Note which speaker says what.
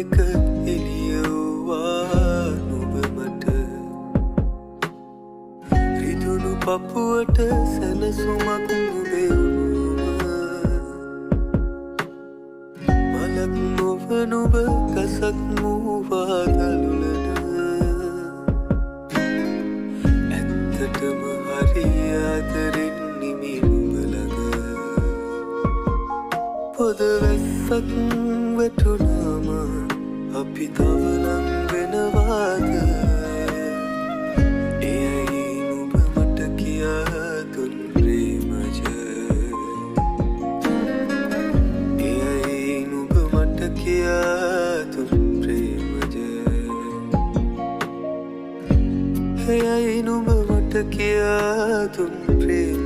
Speaker 1: එක එළියවුවා නුඹ මට රිදුණු පපුවට සැනසුමක් නුඹේ මලක් නොව නුඹ ගසක් මූවා දළුලන ඇත්තටම හරි ආදරෙන් නිමි නුඹ ළඟ පොද වැස්සක් වැටුණාම අපි තව ලං වෙනවාද එයයි නුඹ මට කියා දුන් ප්‍රේමජ එයයි නුඹ මට කියා දුන් ප්‍රේමජ එයයි නුඹ මට කියා දුන් ප්‍රේමජ